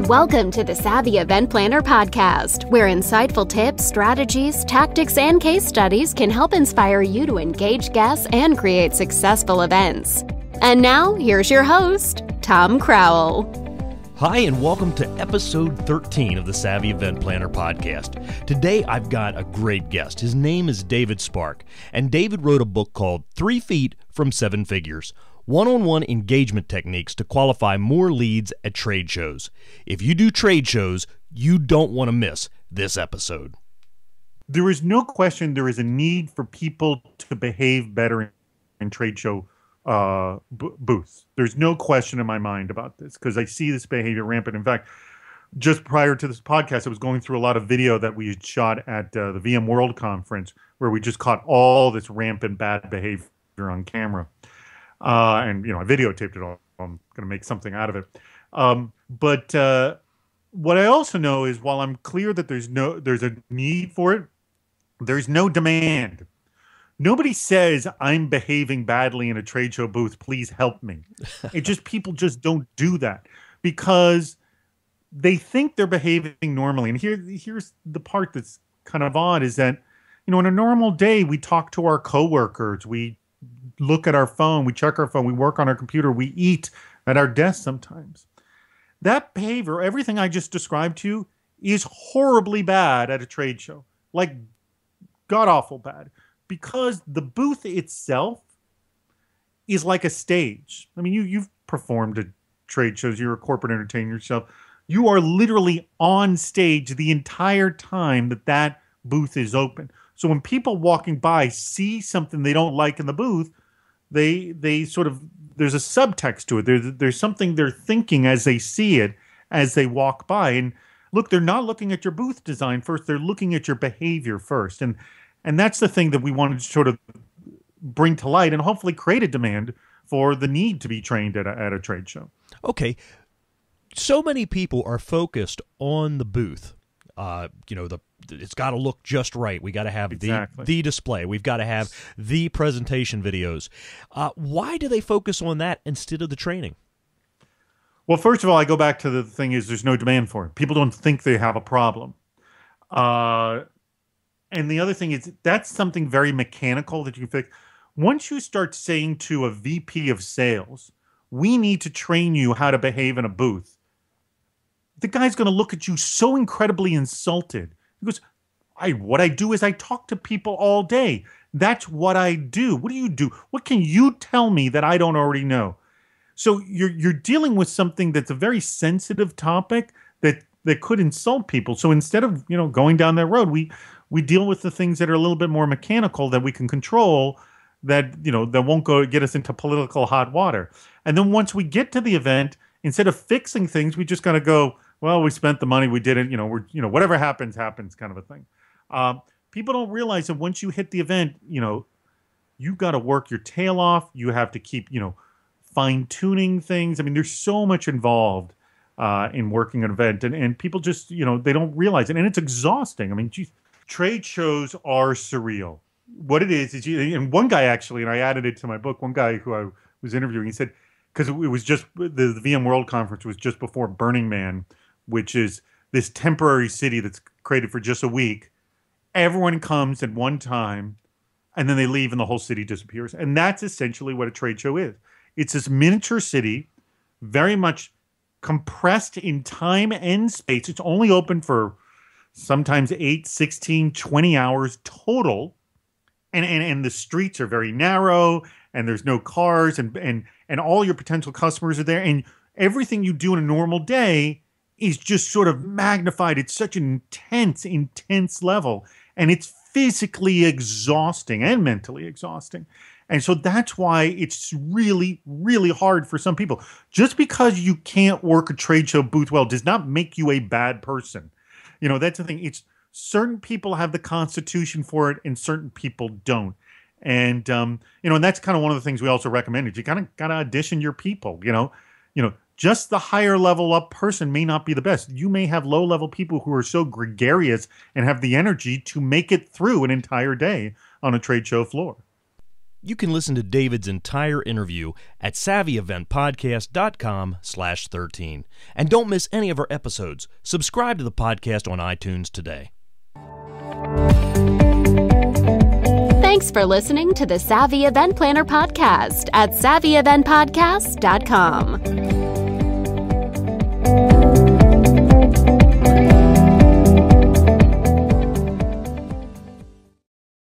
Welcome to the Savvy Event Planner Podcast, where insightful tips, strategies, tactics, and case studies can help inspire you to engage guests and create successful events. And now, here's your host, Tom Crowell. Hi, and welcome to episode 13 of the Savvy Event Planner Podcast. Today, I've got a great guest. His name is David Spark, and David wrote a book called 3 Feet from 7 Figures, One-on-One Engagement Techniques to Qualify More Leads at Trade Shows. If you do trade shows, you don't want to miss this episode. There is no question there is a need for people to behave better in trade show booths. There's no question in my mind about this because I see this behavior rampant. In fact, just prior to this podcast, I was going through a lot of video that we had shot at the VM World Conference where we just caught all this rampant bad behavior on camera. And, I videotaped it all. I'm going to make something out of it. But what I also know is while I'm clear that there's a need for it, there's no demand. Nobody says, I'm behaving badly in a trade show booth. Please help me. People just don't do that because they think they're behaving normally. And here's the part that's kind of odd is that, in a normal day, we talk to our coworkers, we look at our phone, we check our phone, we work on our computer, we eat at our desk sometimes. That behavior, everything I just described to you, is horribly bad at a trade show. Like, god-awful bad. Because the booth itself is like a stage. I mean, you've performed at trade shows. You're a corporate entertainer yourself. You are literally on stage the entire time that booth is open. So when people walking by see something they don't like in the booth, they sort of, there's a subtext to it. There's something they're thinking as they see it, as they walk by. And look, they're not looking at your booth design first. They're looking at your behavior first. And that's the thing that we wanted to sort of bring to light and hopefully create a demand for the need to be trained at a trade show. Okay. So many people are focused on the booth. It's got to look just right. We got to have the display. We've got to have the presentation videos. Why do they focus on that instead of the training? Well, first of all, I go back to the thing is there's no demand for it. People don't think they have a problem. And the other thing is that's something very mechanical that you can fix. Once you start saying to a VP of sales, we need to train you how to behave in a booth, the guy's going to look at you so incredibly insulted. He goes, what I do is I talk to people all day. That's what I do. What do you do? What can you tell me that I don't already know? So you're dealing with something that's a very sensitive topic that could insult people. So instead of, going down that road, we deal with the things that are a little bit more mechanical that we can control that won't go get us into political hot water. And then once we get to the event, instead of fixing things, we just got to go, well, we spent the money, we did it, whatever happens kind of a thing. People don't realize that once you hit the event, you've got to work your tail off. You have to keep, fine tuning things. I mean, there's so much involved in working an event and people just, they don't realize it. And it's exhausting. I mean, geez, trade shows are surreal. What it is, and one guy actually, and I added it to my book, one guy who I was interviewing, he said, because it was just, the VM World Conference was just before Burning Man, which is this temporary city that's created for just a week. Everyone comes at one time, and then they leave, and the whole city disappears. And that's essentially what a trade show is. It's this miniature city, very much compressed in time and space. It's only open for sometimes 8, 16, 20 hours total. And the streets are very narrow, and there's no cars, and all your potential customers are there. And everything you do in a normal day is just sort of magnified. It's such an intense level. And it's physically exhausting and mentally exhausting. And so that's why it's really, really hard for some people. Just because you can't work a trade show booth well does not make you a bad person. That's the thing. It's certain people have the constitution for it and certain people don't. And, and that's kind of one of the things we also recommend is you kind of got to audition your people, just the higher level up person may not be the best. You may have low level people who are so gregarious and have the energy to make it through an entire day on a trade show floor. You can listen to David's entire interview at savvyeventpodcast.com/13. And don't miss any of our episodes. Subscribe to the podcast on iTunes today. Thanks for listening to the Savvy Event Planner podcast at savvyeventpodcast.com.